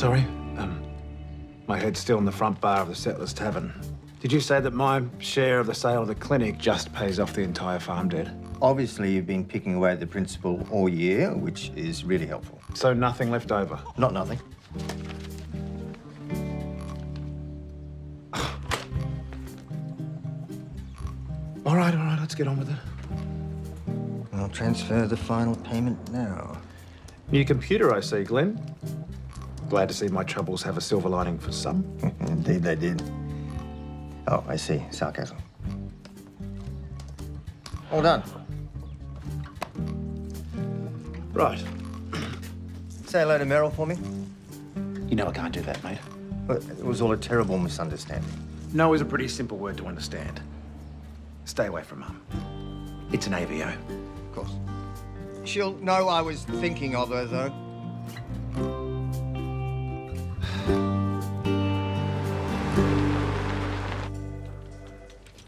Sorry, my head's still in the front bar of the Settlers Tavern. Did you say that my share of the sale of the clinic just pays off the entire farm debt? Obviously, you've been picking away at the principal all year, which is really helpful. So nothing left over? Not nothing. All right, let's get on with it. I'll transfer the final payment now. New computer, I see, Glenn. Glad to see my troubles have a silver lining for some. Indeed they did. Oh, I see. Sarcasm. All done. Right. Say hello to Meryl for me. You know I can't do that, mate. Well, it was all a terrible misunderstanding. No is a pretty simple word to understand. Stay away from Mum. It's an AVO. Of course. She'll know I was thinking of her, though.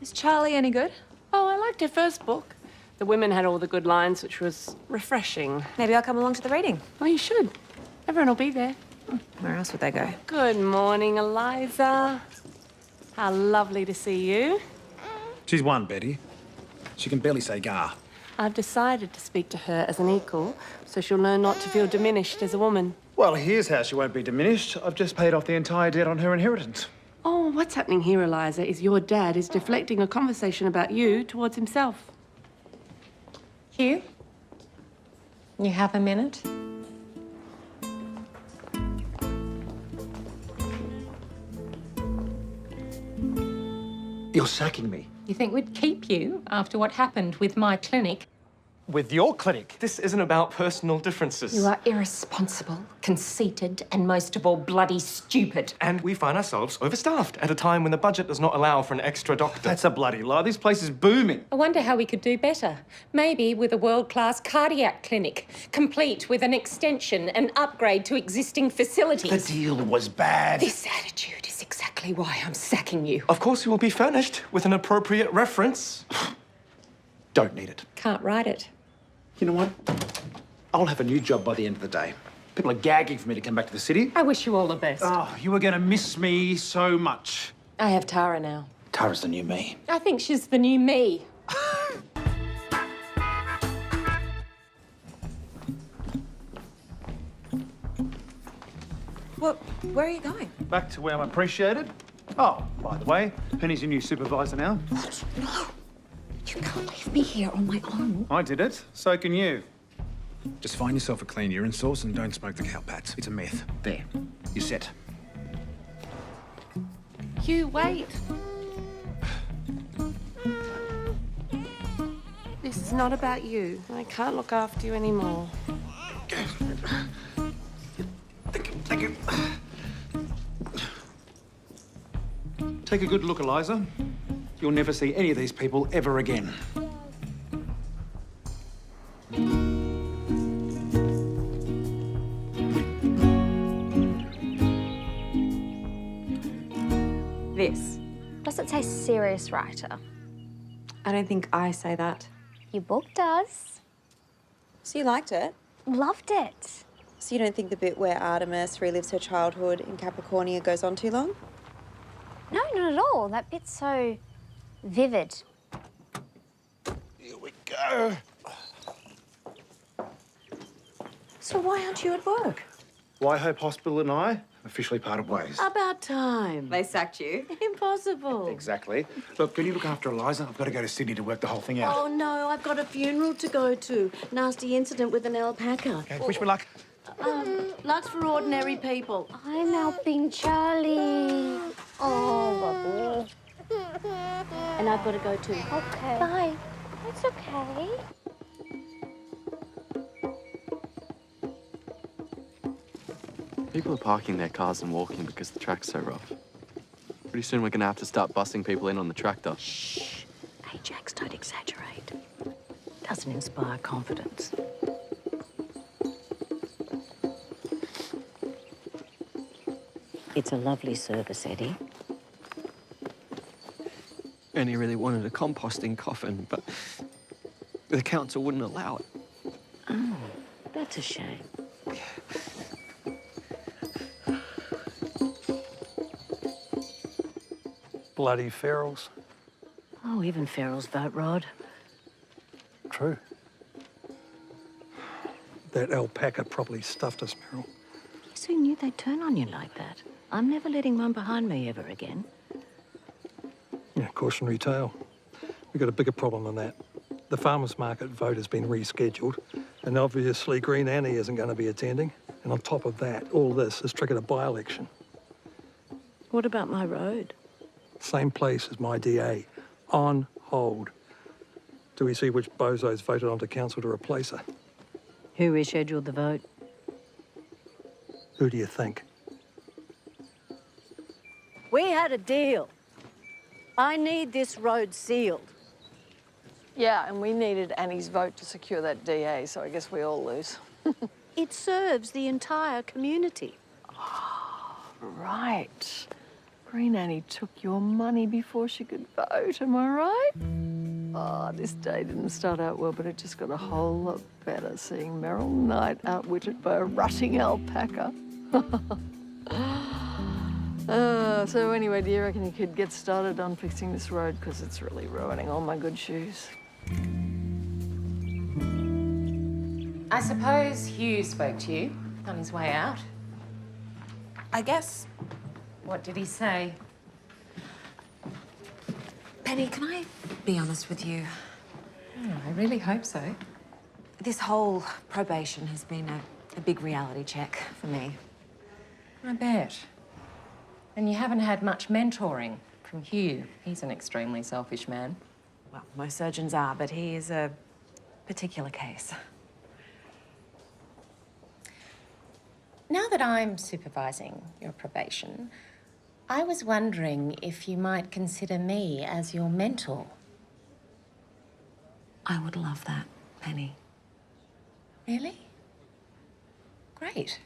Is Charlie any good? Oh, I liked her first book. The women had all the good lines, which was refreshing. Maybe I'll come along to the reading. Oh, you should. Everyone will be there. Where else would they go? Good morning, Eliza. How lovely to see you. She's one, Betty. She can barely say gar. I've decided to speak to her as an equal, so she'll learn not to feel diminished as a woman. Well, here's how she won't be diminished. I've just paid off the entire debt on her inheritance. Oh, what's happening here, Eliza, is your dad is deflecting a conversation about you towards himself. Hugh, you have a minute? You're sacking me. You think we'd keep you after what happened with my clinic? With your clinic? This isn't about personal differences. You are irresponsible, conceited, and most of all, bloody stupid. And we find ourselves overstaffed at a time when the budget does not allow for an extra doctor. That's a bloody lie. This place is booming. I wonder how we could do better. Maybe with a world-class cardiac clinic, complete with an extension and upgrade to existing facilities. The deal was bad. This attitude is exactly why I'm sacking you. Of course, you will be furnished with an appropriate reference. Don't need it. Can't write it. You know what? I'll have a new job by the end of the day. People are gagging for me to come back to the city. I wish you all the best. Oh, you are going to miss me so much. I have Tara now. Tara's the new me. I think she's the new me. Well, where are you going? Back to where I'm appreciated. Oh, by the way, Penny's your new supervisor now. No. You can't leave me here on my own. I did it. So can you. Just find yourself a clean urine source and don't smoke the cowpats. It's a myth. There. You're set. Hugh, wait. This is not about you. I can't look after you anymore. Thank you. Take a good look, Eliza. You'll never see any of these people ever again. This. Does it say serious writer? I don't think I say that. Your book does. So you liked it? Loved it. So you don't think the bit where Artemis relives her childhood in Capricornia goes on too long? No, not at all. That bit's so vivid. Here we go. So why aren't you at work? Whyhope Hospital and I officially parted ways. About time. They sacked you. Impossible. Exactly. Look, can you look after Eliza? I've got to go to Sydney to work the whole thing out. Oh, no, I've got a funeral to go to. Nasty incident with an alpaca. Okay, wish me luck. Luck's for ordinary people. I'm helping Charlie. Oh, And I've got to go too. okay. Bye. It's okay. People are parking their cars and walking because the track's so rough. Pretty soon we're gonna have to start bussing people in on the tractor. Shh. Ajax, don't exaggerate. Doesn't inspire confidence. It's a lovely service, Eddie. Annie really wanted a composting coffin, but the council wouldn't allow it. Oh, that's a shame. bloody ferals. Oh, even ferals vote, Rod. True. That alpaca probably stuffed us, Meryl. Guess who knew they'd turn on you like that? I'm never letting one behind me ever again. Yeah, cautionary tale. We've got a bigger problem than that. The farmers' market vote has been rescheduled, and obviously Green Annie isn't going to be attending. And on top of that, all this has triggered a by-election. What about my road? Same place as my DA. On hold. Do we see which bozos voted onto council to replace her? Who rescheduled the vote? Who do you think? We had a deal. I need this road sealed. Yeah, and we needed Annie's vote to secure that DA, so I guess we all lose. It serves the entire community. Right. Green Annie took your money before she could vote, am I right? Oh, this day didn't start out well, but it just got a whole lot better seeing Meryl Knight outwitted by a rutting alpaca. So anyway, do you reckon you could get started on fixing this road? Because it's really ruining all my good shoes. I suppose Hugh spoke to you on his way out. I guess. What did he say? Penny, can I be honest with you? I really hope so. This whole probation has been a big reality check for me. I bet. And you haven't had much mentoring from Hugh. He's an extremely selfish man. Well, most surgeons are, but he is a particular case. Now that I'm supervising your probation, I was wondering if you might consider me as your mentor. I would love that, Penny. Really? Great.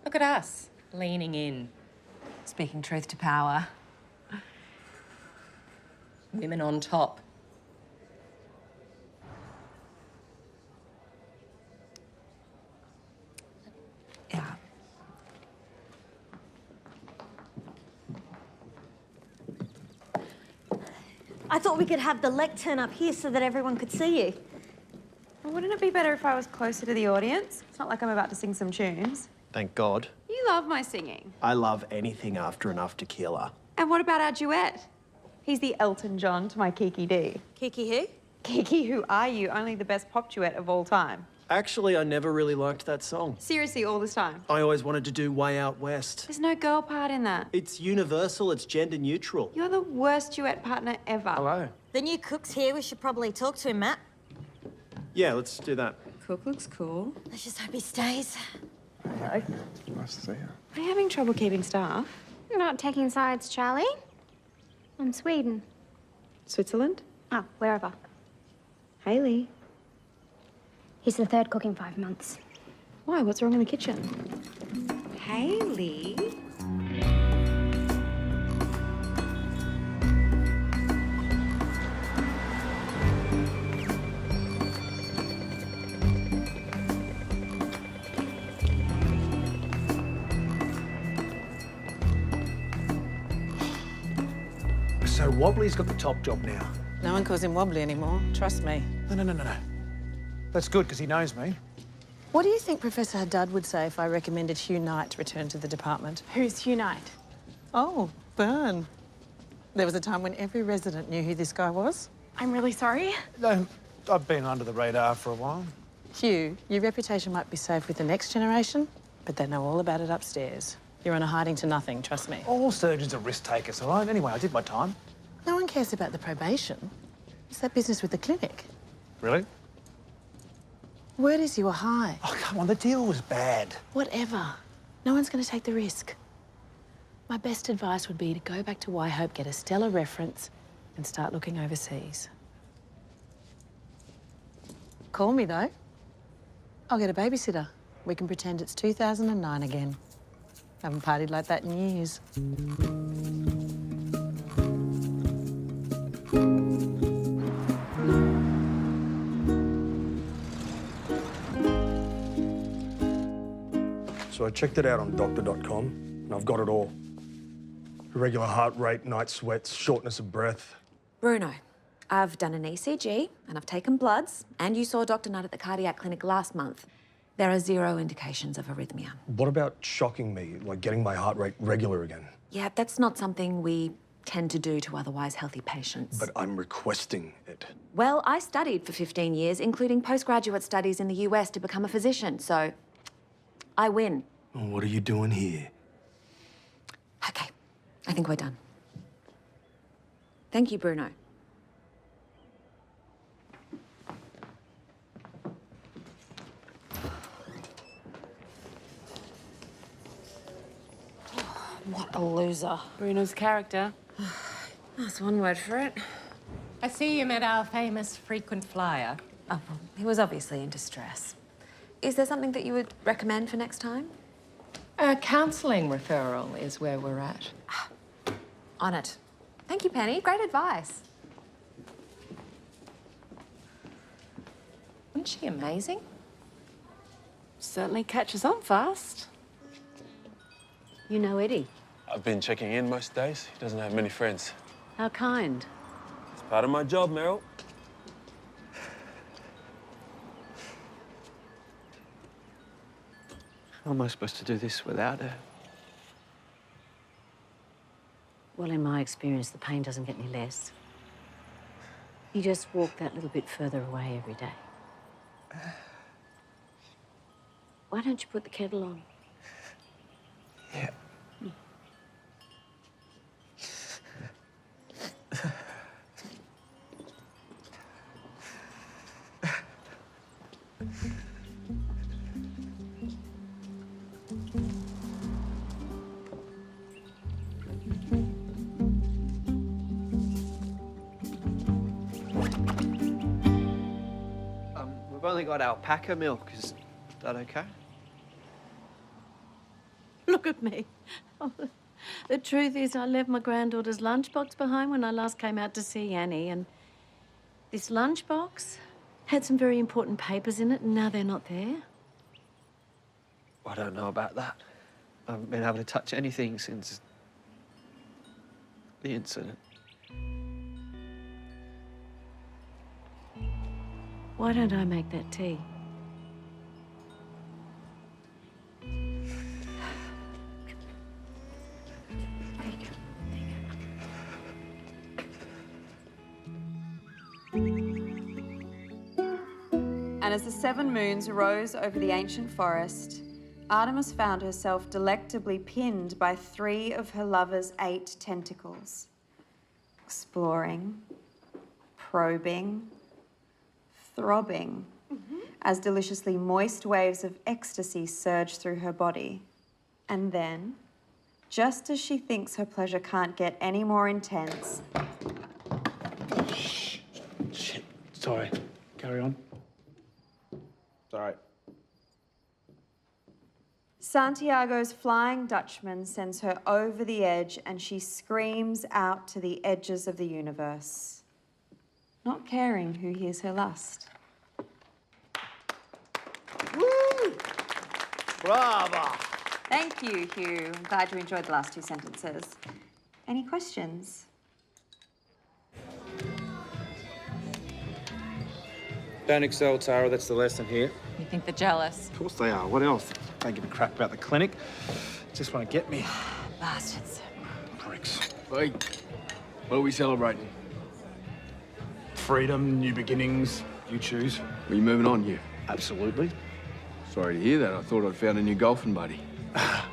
Look at us, leaning in. Speaking truth to power. Women on top. Yeah. I thought we could have the lectern up here so that everyone could see you. Well, wouldn't it be better if I was closer to the audience? It's not like I'm about to sing some tunes. Thank God. You love my singing. I love anything after enough tequila. And what about our duet? He's the Elton John to my Kiki D. Kiki who? Kiki, Who Are You? Only the best pop duet of all time. Actually, I never really liked that song. Seriously, all this time. I always wanted to do Way Out West. There's no girl part in that. It's universal, it's gender neutral. You're the worst duet partner ever. Hello. The new cook's here. We should probably talk to him, Matt. Yeah, let's do that. Cook looks cool. Let's just hope he stays. Hey, nice to see you. Are you having trouble keeping staff? You're not taking sides, Charlie. I'm Sweden. Switzerland? Oh, wherever. Hayley. He's the third cook in 5 months. Why? What's wrong in the kitchen? Hayley? So Wobbly's got the top job now. No one calls him Wobbly anymore, trust me. No. That's good, because he knows me. What do you think Professor Haddad would say if I recommended Hugh Knight return to the department? Who's Hugh Knight? Oh, burn. There was a time when every resident knew who this guy was. I'm really sorry. No, I've been under the radar for a while. Hugh, your reputation might be safe with the next generation, but they know all about it upstairs. You're on a hiding to nothing, trust me. All surgeons are risk takers, all right? Anyway, I did my time. No one cares about the probation. It's that business with the clinic. Really? Word is you were high. Oh, come on, the deal was bad. Whatever. No one's going to take the risk. My best advice would be to go back to Whyhope, get a stellar reference, and start looking overseas. Call me, though. I'll get a babysitter. We can pretend it's 2009 again. Haven't partied like that in years. So I checked it out on doctor.com, and I've got it all. Irregular heart rate, night sweats, shortness of breath. Bruno, I've done an ECG and I've taken bloods, and you saw Dr. Nutt at the cardiac clinic last month. There are 0 indications of arrhythmia. What about shocking me, like getting my heart rate regular again? Yeah, that's not something we tend to do to otherwise healthy patients. But I'm requesting it. Well, I studied for 15 years, including postgraduate studies in the US to become a physician, so I win. Well, what are you doing here? Okay, I think we're done. Thank you, Bruno. What a loser. Bruno's character. That's one word for it. I see you met our famous frequent flyer. Oh, well, he was obviously in distress. Is there something that you would recommend for next time? A counselling referral is where we're at. On it. Thank you, Penny. Great advice. Wasn't she amazing? Certainly catches on fast. You know Eddie? I've been checking in most days. He doesn't have many friends. How kind. It's part of my job, Meryl. How am I supposed to do this without her? Well, in my experience, the pain doesn't get any less. You just walk that little bit further away every day. Why don't you put the kettle on? Yeah. We've only got alpaca milk. Is that okay? Look at me. Oh, the truth is, I left my granddaughter's lunchbox behind when I last came out to see Annie, and this lunchbox had some very important papers in it, and now they're not there. I don't know about that. I haven't been able to touch anything since the incident. Why don't I make that tea? And as the 7 moons rose over the ancient forest, Artemis found herself delectably pinned by 3 of her lover's 8 tentacles. Exploring, probing, throbbing, as deliciously moist waves of ecstasy surge through her body. And then, just as she thinks her pleasure can't get any more intense... Shit. Sorry. Carry on. Sorry. Santiago's Flying Dutchman sends her over the edge and she screams out to the edges of the universe, not caring who hears her lust. Woo! Bravo! Thank you, Hugh. I'm glad you enjoyed the last 2 sentences. Any questions? Don't excel, Tara. That's the lesson here. You think they're jealous? Of course they are. What else? They give a crap about the clinic. Just want to get me. Bastards. Pricks. Hey, what are we celebrating? Freedom, new beginnings. You choose. Are you moving on, Hugh? Absolutely. Sorry to hear that. I thought I'd found a new golfing buddy. I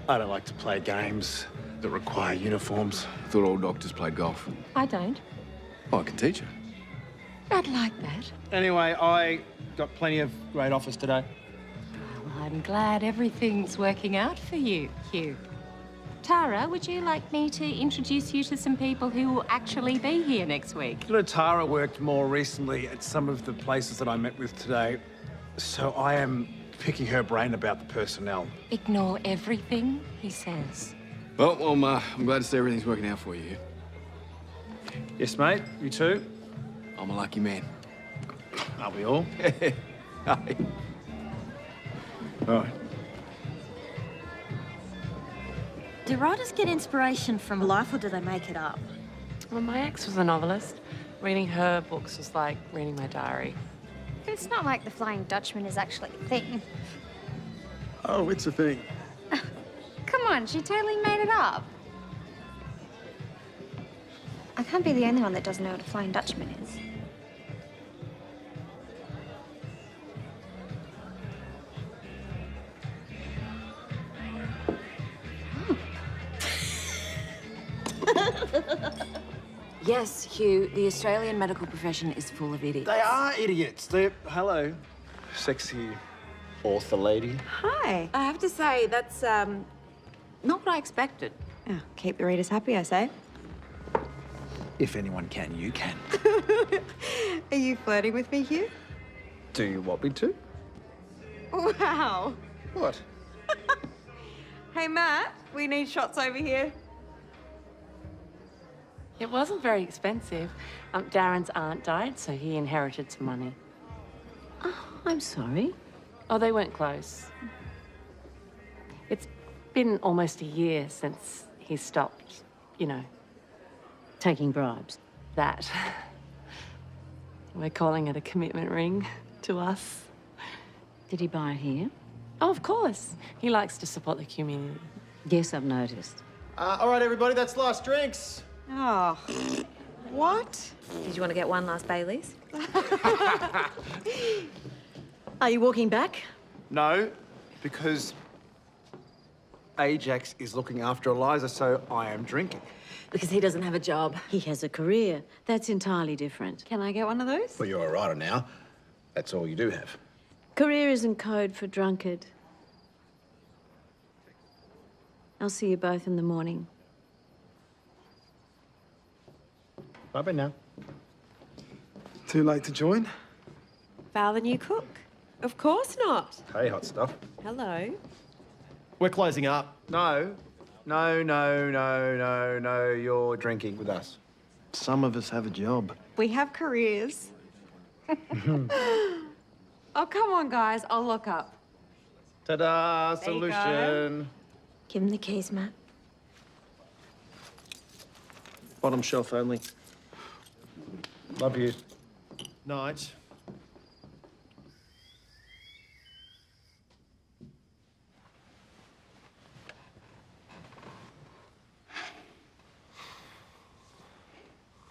don't like to play games that require uniforms. I thought all doctors played golf. I don't. Oh, I can teach you. I'd like that. Anyway, I got plenty of great offers today. Well, I'm glad everything's working out for you, Hugh. Tara, would you like me to introduce you to some people who will actually be here next week? Tara worked more recently at some of the places that I met with today, so I am picking her brain about the personnel. Ignore everything he says. Well, I'm glad to see everything's working out for you, Hugh. Yes, mate. You too? I'm a lucky man. Aren't we all? Hey. All right. Do writers get inspiration from life or do they make it up? Well, my ex was a novelist. Reading her books was like reading my diary. But it's not like the Flying Dutchman is actually a thing. Oh, it's a thing. Come on, she totally made it up. I can't be the only one that doesn't know what a Flying Dutchman is. Yes, Hugh, the Australian medical profession is full of idiots. They are idiots. They're... Hello. Sexy author lady. Hi. I have to say, that's, not what I expected. Oh, keep the readers happy, I say. If anyone can, you can. Are you flirting with me, Hugh? Do you want me to? Wow. What? Hey, Matt, we need shots over here. It wasn't very expensive. Darren's aunt died, so he inherited some money. Oh, I'm sorry. Oh, they weren't close. It's been almost a year since he stopped, you know. Taking bribes. That. We're calling it a commitment ring to us. Did he buy it here? Oh, of course. He likes to support the community. Yes, I've noticed. All right, everybody, that's last drinks. Oh, what? Did you want to get one last Bailey's? Are you walking back? No, because Ajax is looking after Eliza, so I am drinking. Because he doesn't have a job. He has a career. That's entirely different. Can I get one of those? Well, you're a writer now. That's all you do have. Career isn't code for drunkard. I'll see you both in the morning. Bye-bye now. Too late to join? Val, the new cook? Of course not. Hey, hot stuff. Hello. We're closing up. No. No, you're drinking with us. Some of us have a job. We have careers. Oh, come on, guys. I'll look up. Ta-da, There you go. solution. Give him the keys, Matt. Bottom shelf only. Love you. Night.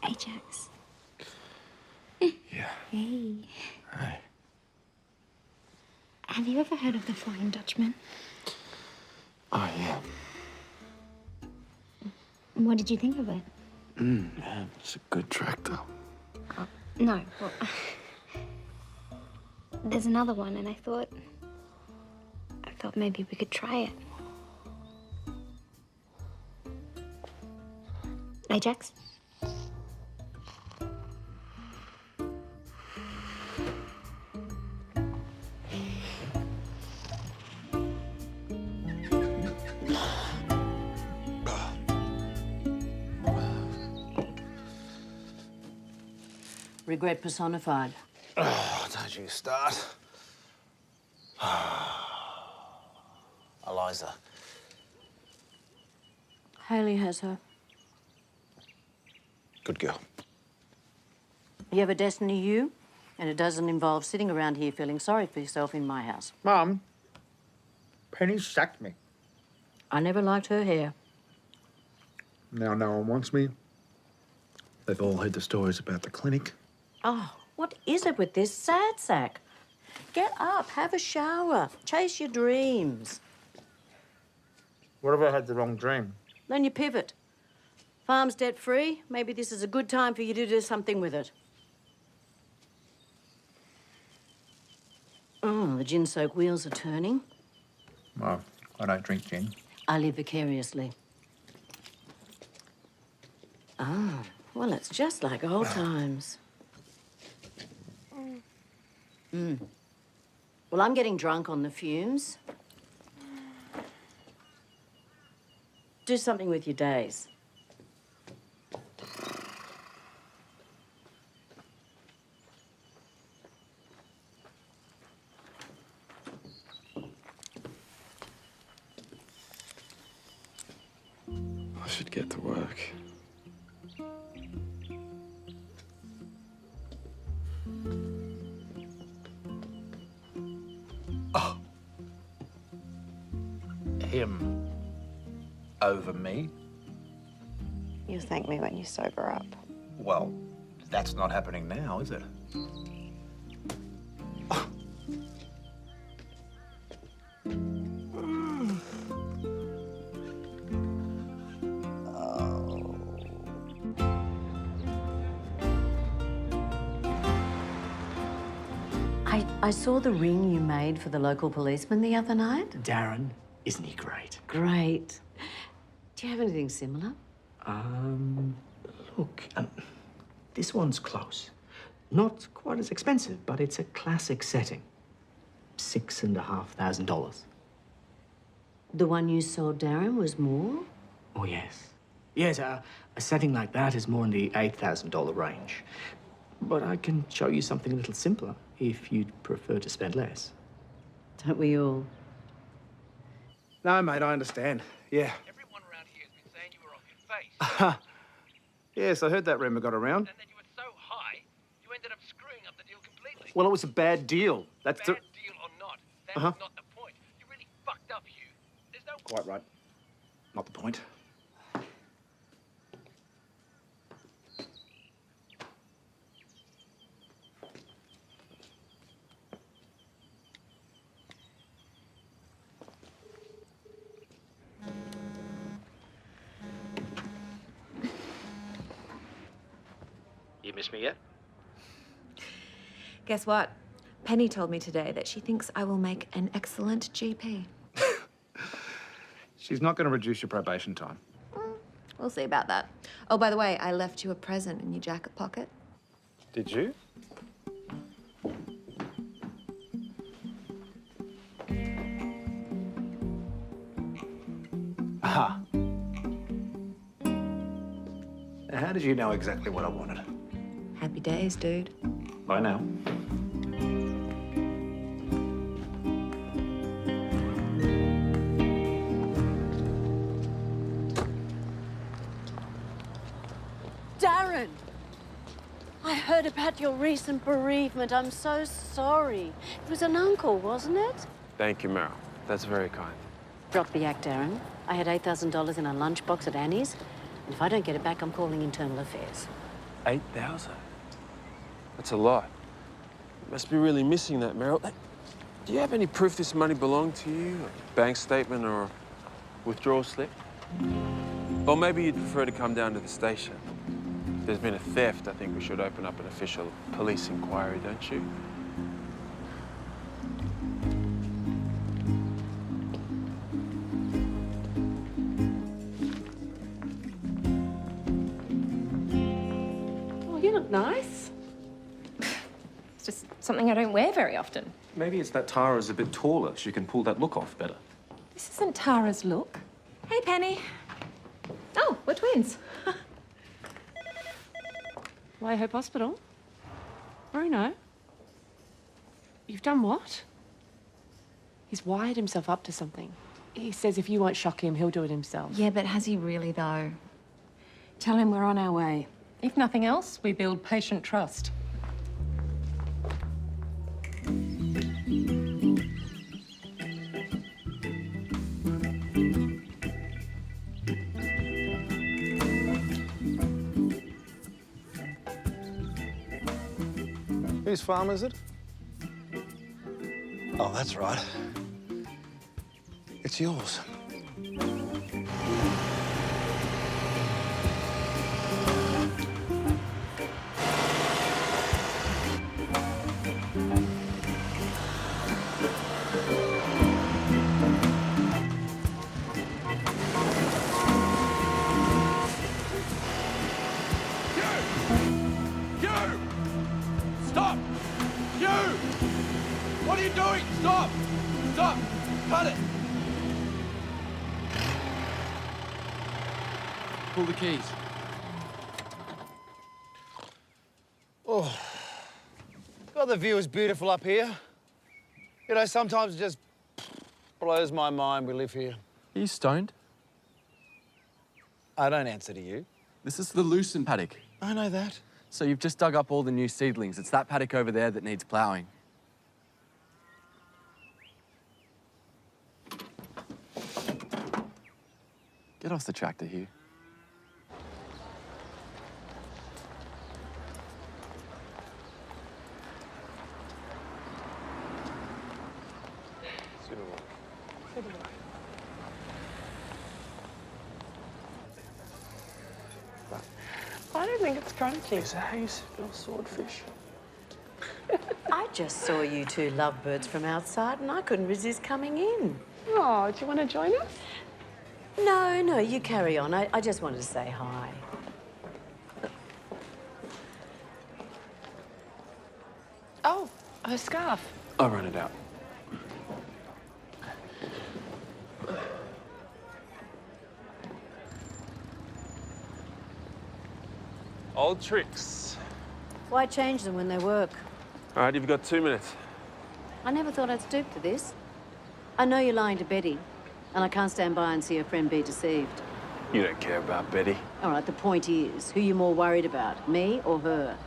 Ajax. Yeah. Hey. Hey. Have you ever heard of the Flying Dutchman? Oh, yeah. What did you think of it? Yeah, it's a good tractor. No. Well, there's another one, and I thought maybe we could try it. Ajax? Regret personified. Oh, don't you start. Eliza. Hayley has her. Good girl. You have a destiny, Hugh, and it doesn't involve sitting around here feeling sorry for yourself in my house. Mum, Penny sacked me. I never liked her hair. Now no one wants me. They've all heard the stories about the clinic. Oh, what is it with this sad sack? Get up, have a shower, chase your dreams. What if I had the wrong dream? Then you pivot. Farm's debt-free. Maybe this is a good time for you to do something with it. Oh, the gin-soaked wheels are turning. Well, I don't drink gin. I live vicariously. Ah, well, it's just like old times. Well, I'm getting drunk on the fumes. Do something with your days. get to work. Oh. Him over me? You'll thank me when you sober up. Well, that's not happening now, is it? I saw the ring you made for the local policeman the other night. Darren, isn't he great? Great. Do you have anything similar? Look, this one's close. Not quite as expensive, but it's a classic setting. $6,500. The one you saw Darren was more? Oh, yes. Yes, a setting like that is more in the $8,000 range. But I can show you something a little simpler if you'd prefer to spend less. Don't we all? No, mate, I understand. Yeah. Everyone around here has been saying you were off your face. Yes, I heard that rumour got around. And then you were so high, you ended up screwing up the deal completely. Well, it was a bad deal. That's Bad deal or not, that's Uh-huh. not the point. You really fucked up, Hugh. There's no... Quite right. Not the point. You miss me yet? Guess what? Penny told me today that she thinks I will make an excellent GP. She's not going to reduce your probation time. We'll see about that. Oh, by the way, I left you a present in your jacket pocket. Did you? Aha. Now, how did you know exactly what I wanted? Happy days, dude. Bye now. Darren! I heard about your recent bereavement. I'm so sorry. It was an uncle, wasn't it? Thank you, Meryl. That's very kind. Drop the act, Darren. I had $8,000 in a lunchbox at Annie's, and if I don't get it back, I'm calling Internal Affairs. 8,000? That's a lot. You must be really missing that, Meryl. Do you have any proof this money belonged to you? A bank statement or a withdrawal slip? Or maybe you'd prefer to come down to the station. If there's been a theft, I think we should open up an official police inquiry, don't you? Oh, you look nice. It's just something I don't wear very often. Maybe it's that Tara's a bit taller. She can pull that look off better. This isn't Tara's look. Hey, Penny. Oh, we're twins. Whyhope Hospital? Bruno? You've done what? He's wired himself up to something. He says if you won't shock him, he'll do it himself. Yeah, but has he really, though? Tell him we're on our way. If nothing else, we build patient trust. Whose farm is it? Oh, that's right. It's yours. Hugh! Stop! Hugh! What are you doing? Stop! Stop! Cut it! Pull the keys. Oh, God, the view is beautiful up here. You know, sometimes it just blows my mind we live here. Are you stoned? I don't answer to you. This is the Lucerne paddock. I know that. So you've just dug up all the new seedlings. It's that paddock over there that needs ploughing. Get off the tractor, Hugh. I don't think it's crunchy. It's a hazel swordfish. I just saw you two lovebirds from outside and I couldn't resist coming in. Oh, do you want to join us? No, you carry on. I just wanted to say hi. Oh, her scarf. I'll run it out. Old tricks. Why change them when they work? All right, you've got 2 minutes. I never thought I'd stoop to this. I know you're lying to Betty, and I can't stand by and see her friend be deceived. You don't care about Betty. All right, the point is, who you more worried about, me or her?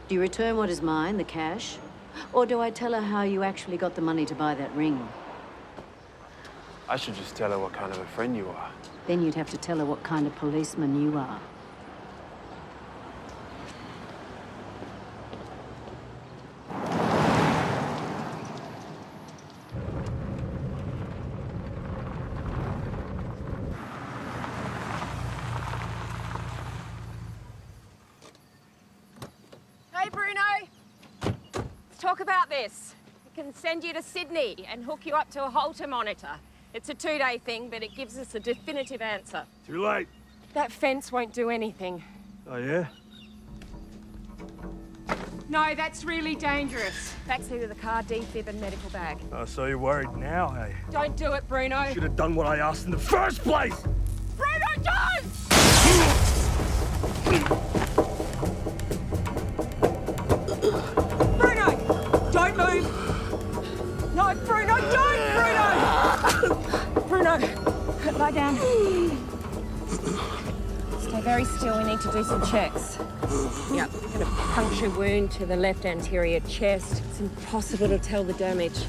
Do you return what is mine, the cash? Or do I tell her how you actually got the money to buy that ring? I should just tell her what kind of a friend you are. Then you'd have to tell her what kind of policeman you are. Hey, Bruno. Let's talk about this. We can send you to Sydney and hook you up to a Holter monitor. It's a 2-day thing, but it gives us a definitive answer. Too late. That fence won't do anything. Oh, yeah? No, that's really dangerous. Backseat of the car, defib and medical bag. Oh, so you're worried now, hey? Don't do it, Bruno. Should have done what I asked in the first place! Bruno, don't! Bruno, don't move. No, Bruno, don't, Bruno! Bruno, lie down. Stay very still, we need to do some checks. Yep, got a puncture wound to the left anterior chest. It's impossible to tell the damage.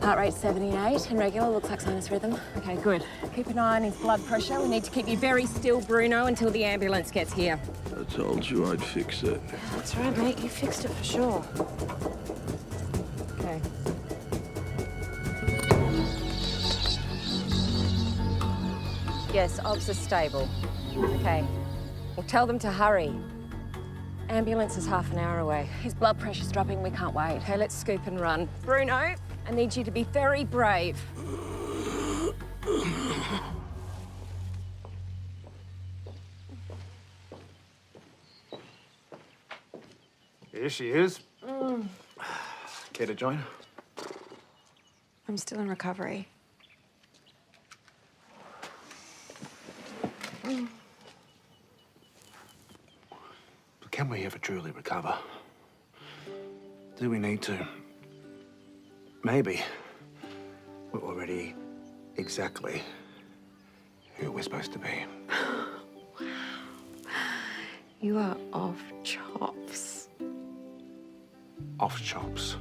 Heart rate 78 and regular, looks like sinus rhythm. Okay, good. Keep an eye on his blood pressure. We need to keep you very still, Bruno, until the ambulance gets here. I told you I'd fix it. That's right, mate. You fixed it for sure. Okay. Yes, obs are stable. Okay. We'll tell them to hurry. Ambulance is half an hour away. His blood pressure's dropping. We can't wait. Okay, let's scoop and run. Bruno, I need you to be very brave. Here she is. Care to join? I'm still in recovery. But can we ever truly recover? Do we need to? Maybe we're already exactly who we're supposed to be. You are off chops. Off chops.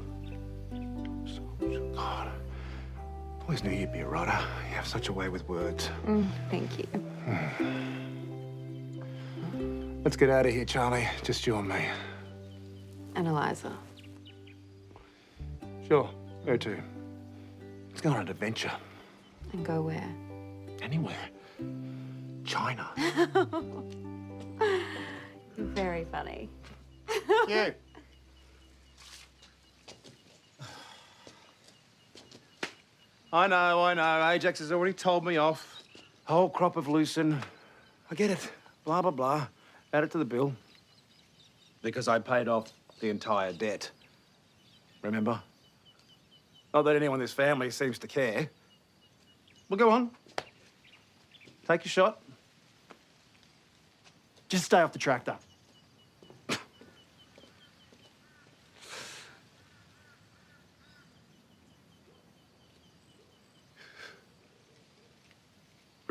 God, always knew you'd be a Rodger. You have such a way with words. Thank you. Let's get out of here, Charlie. Just you and me. And Eliza. Sure, her too. Let's go on an adventure. And go where? Anywhere. China. You're very funny. Yeah. I know. Ajax has already told me off. Whole crop of Lucerne. I get it. Blah, blah, blah. Add it to the bill. Because I paid off the entire debt. Remember? Not that anyone in this family seems to care. Well, go on. Take your shot. Just stay off the tractor.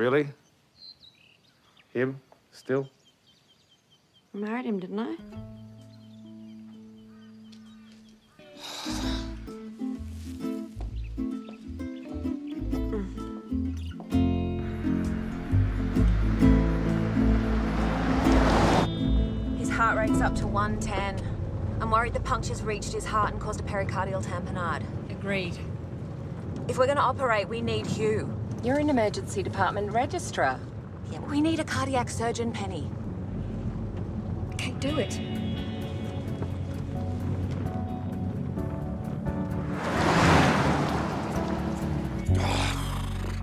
Really? Him? Still? I married him, didn't I? His heart rate's up to 110. I'm worried the puncture's reached his heart and caused a pericardial tamponade. Agreed. If we're going to operate, we need Hugh. You're an emergency department registrar. Yeah, we need a cardiac surgeon, Penny. Okay, do it.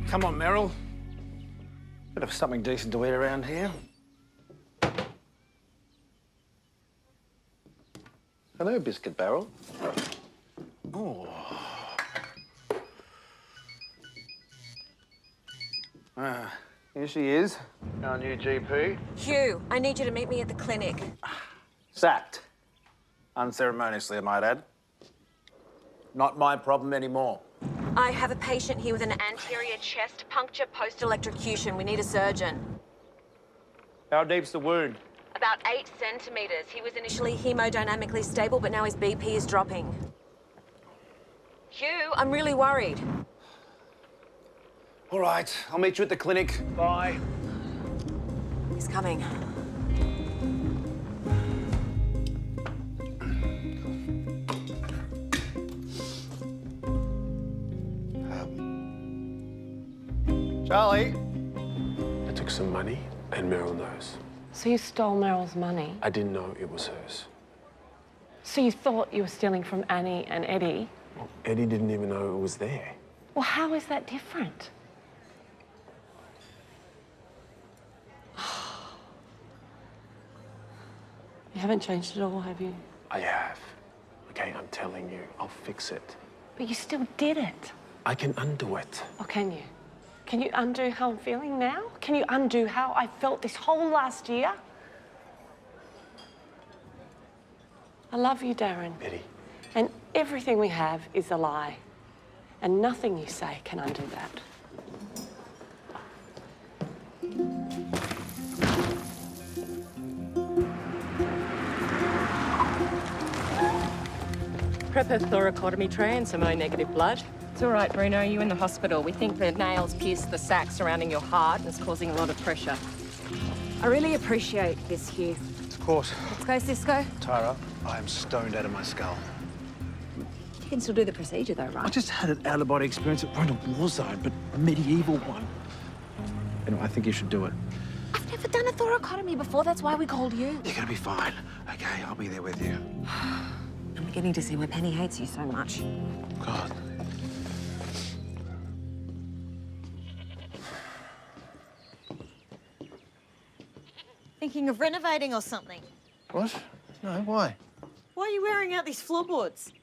Come on, Meryl. Bit of something decent to eat around here. Hello, Biscuit Barrel. Oh. Here she is, our new GP. Hugh, I need you to meet me at the clinic. Sacked. Unceremoniously, I might add. Not my problem anymore. I have a patient here with an anterior chest puncture post-electrocution. We need a surgeon. How deep's the wound? About 8 centimetres. He was initially hemodynamically stable, but now his BP is dropping. Hugh, I'm really worried. All right, I'll meet you at the clinic. Bye. He's coming. Charlie? I took some money, and Meryl knows. So you stole Meryl's money? I didn't know it was hers. So you thought you were stealing from Annie and Eddie? Well, Eddie didn't even know it was there. Well, how is that different? You haven't changed at all, have you? I have. Okay, I'm telling you, I'll fix it. But you still did it. I can undo it. Or can you? Can you undo how I'm feeling now? Can you undo how I felt this whole last year? I love you, Darren. Eddie. And everything we have is a lie. And nothing you say can undo that. Prep a thoracotomy tray and some O-negative blood. It's all right, Bruno. You're in the hospital. We think the nails pierced the sac surrounding your heart and it's causing a lot of pressure. I really appreciate this, Hugh. Of course. Let's go, Cisco. Tara, I am stoned out of my skull. You can still do the procedure, though, right? I just had an out-of-body experience at Rhonda War Zone, but a medieval one. Anyway, I think you should do it. I've never done a thoracotomy before. That's why we called you. You're gonna be fine. Okay, I'll be there with you. I'm beginning to see why Penny hates you so much. God. Thinking of renovating or something? What? No, why? Why are you wearing out these floorboards?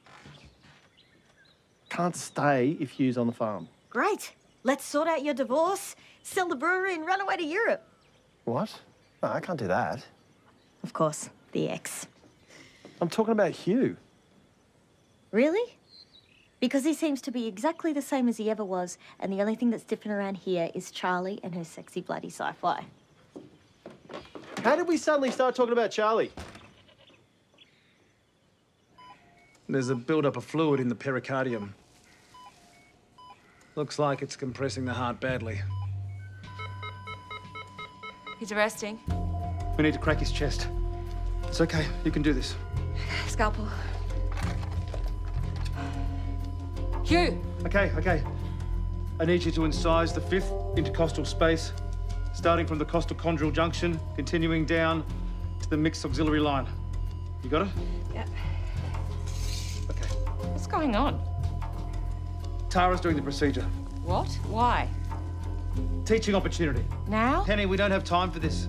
Can't stay if Hugh's on the farm. Great. Let's sort out your divorce, sell the brewery and run away to Europe. What? No, I can't do that. Of course, the ex. I'm talking about Hugh. Really? Because he seems to be exactly the same as he ever was, and the only thing that's different around here is Charlie and her sexy bloody sci-fi. How did we suddenly start talking about Charlie? There's a build-up of fluid in the pericardium. Looks like it's compressing the heart badly. He's arresting. We need to crack his chest. It's okay, you can do this. Scalpel. Hugh! Okay. I need you to incise the 5th intercostal space, starting from the costochondral junction, continuing down to the mixed auxiliary line. You got it? Yeah. Okay. What's going on? Tara's doing the procedure. What? Why? Teaching opportunity. Now? Penny, we don't have time for this.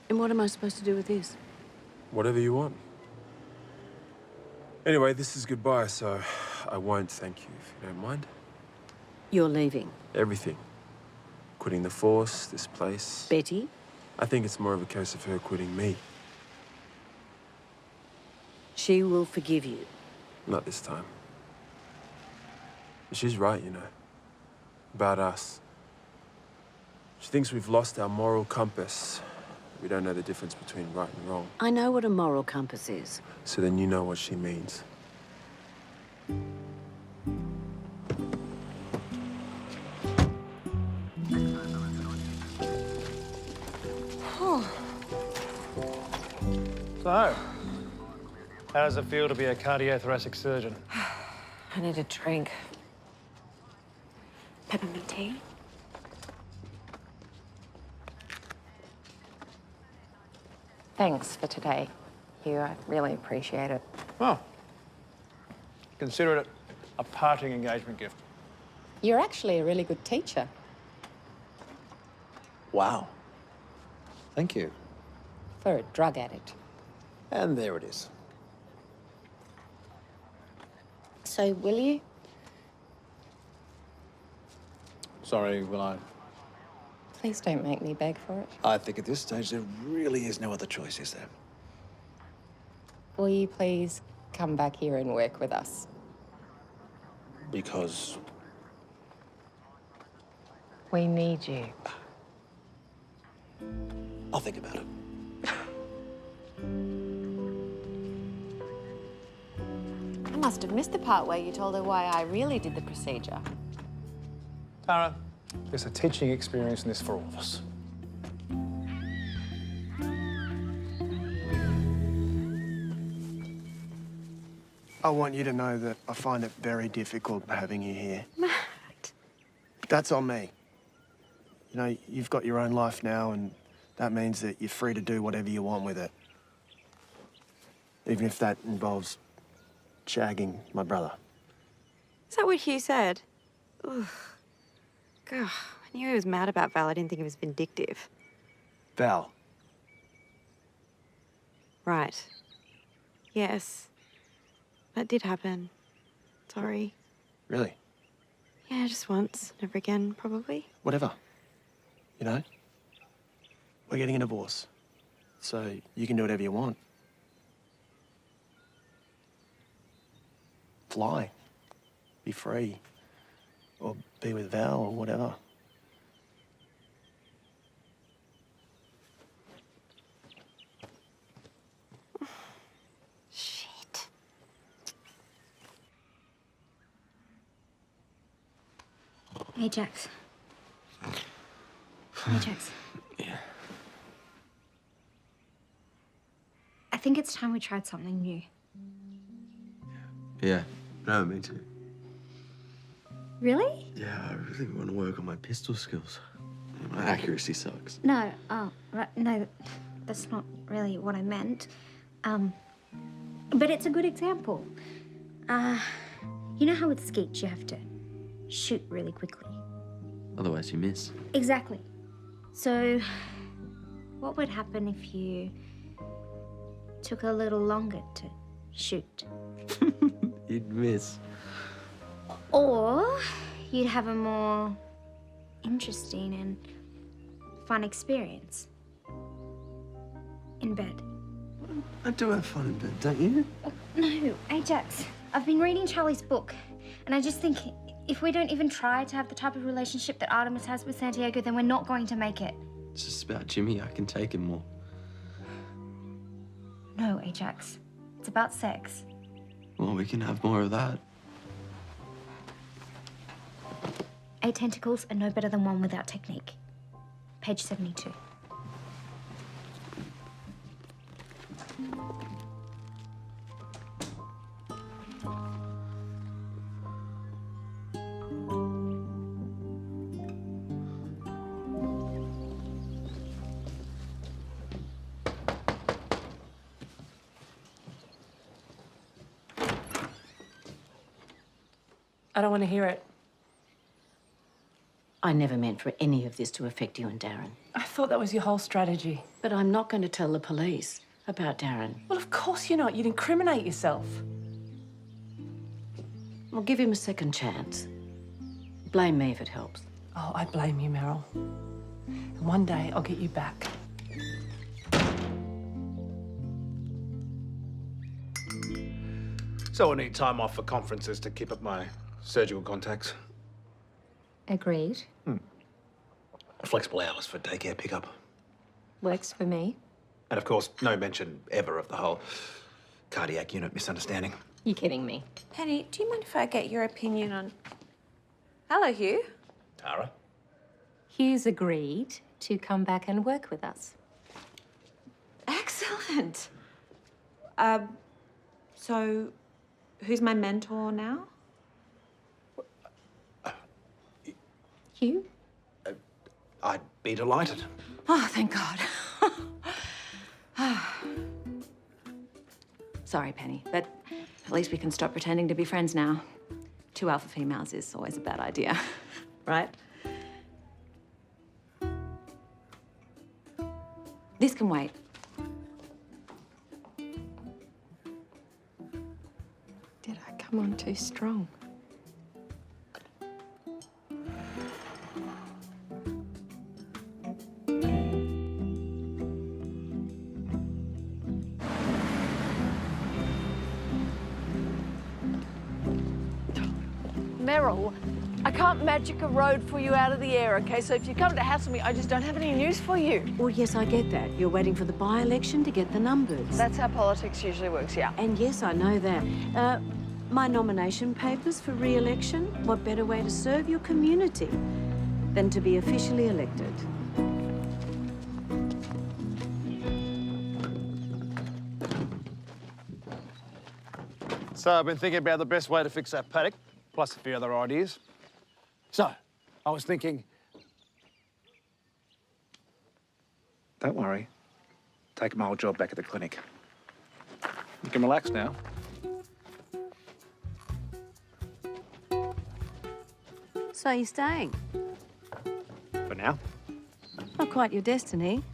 And what am I supposed to do with this? Whatever you want. Anyway, this is goodbye, so I won't thank you, if you don't mind. You're leaving. Everything. Quitting the force, this place. Betty? I think it's more of a case of her quitting me. She will forgive you. Not this time. She's right, you know. About us. She thinks we've lost our moral compass. We don't know the difference between right and wrong. I know what a moral compass is. So then you know what she means. So, how does it feel to be a cardiothoracic surgeon? I need a drink. Peppermint tea? Thanks for today, Hugh. I really appreciate it. Well, consider it a parting engagement gift. You're actually a really good teacher. Wow. Thank you. For a drug addict. And there it is. So, will you? Sorry, will I? Please don't make me beg for it. I think at this stage there really is no other choice, is there? Will you please come back here and work with us? Because We need you. I'll think about it. I must have missed the part where you told her why I really did the procedure. Tara, there's a teaching experience in this for all of us. I want you to know that I find it very difficult having you here. That's on me. You know, you've got your own life now, and that means that you're free to do whatever you want with it. Even if that involves shagging my brother. Is that what Hugh said? Ugh. God, I knew he was mad about Val. I didn't think he was vindictive. Val. Right. Yes. That did happen. Sorry. Really? Yeah, just once. Never again, probably. Whatever. You know? We're getting a divorce. So you can do whatever you want. Fly. Be free. Or be with Val or whatever. Shit. Ajax. Ajax. Yeah. I think it's time we tried something new. Yeah. No, me too. Really? Yeah, I really want to work on my pistol skills. My accuracy sucks. No, right, no, that's not really what I meant. But it's a good example. You know how with skeet you have to shoot really quickly? Otherwise you miss. Exactly. So, what would happen if you took a little longer to shoot? You'd miss. Or you'd have a more interesting and fun experience in bed. I do have fun in bed, don't you? No, Ajax. I've been reading Charlie's book, and I just think if we don't even try to have the type of relationship that Artemis has with Santiago, then we're not going to make it. It's just about Jimmy. I can take him more. No, Ajax. It's about sex. Well, we can have more of that. 8 tentacles are no better than one without technique. Page 72. I don't want to hear it. I never meant for any of this to affect you and Darren. I thought that was your whole strategy. But I'm not going to tell the police. About Darren. Well, of course you're not. You'd incriminate yourself. I'll give him a second chance. Blame me if it helps. Oh, I blame you, Meryl. And one day I'll get you back. So I need time off for conferences to keep up my surgical contacts. Agreed. Flexible hours for daycare pickup. Works for me. And of course, no mention ever of the whole cardiac unit misunderstanding. You kidding me? Penny, do you mind if I get your opinion on... Hello, Hugh. Tara? Hugh's agreed to come back and work with us. Excellent. So, who's my mentor now? Hugh? I'd be delighted. Oh, thank God. Sorry, Penny, but at least we can stop pretending to be friends now. 2 alpha females is always a bad idea, right? This can wait. Did I come on too strong? Meryl, I can't magic a road for you out of the air, okay? So if you come to hassle me, I just don't have any news for you. Well, yes, I get that. You're waiting for the by-election to get the numbers. That's how politics usually works, yeah. And yes, I know that. My nomination papers for re-election, what better way to serve your community than to be officially elected? So I've been thinking about the best way to fix that paddock, plus a few other ideas. So, I was thinking... Don't worry. Take my old job back at the clinic. You can relax now. So you're staying? For now. Not quite your destiny.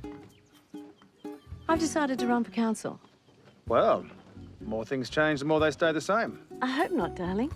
I've decided to run for council. Well, more things change, the more they stay the same. I hope not, darling.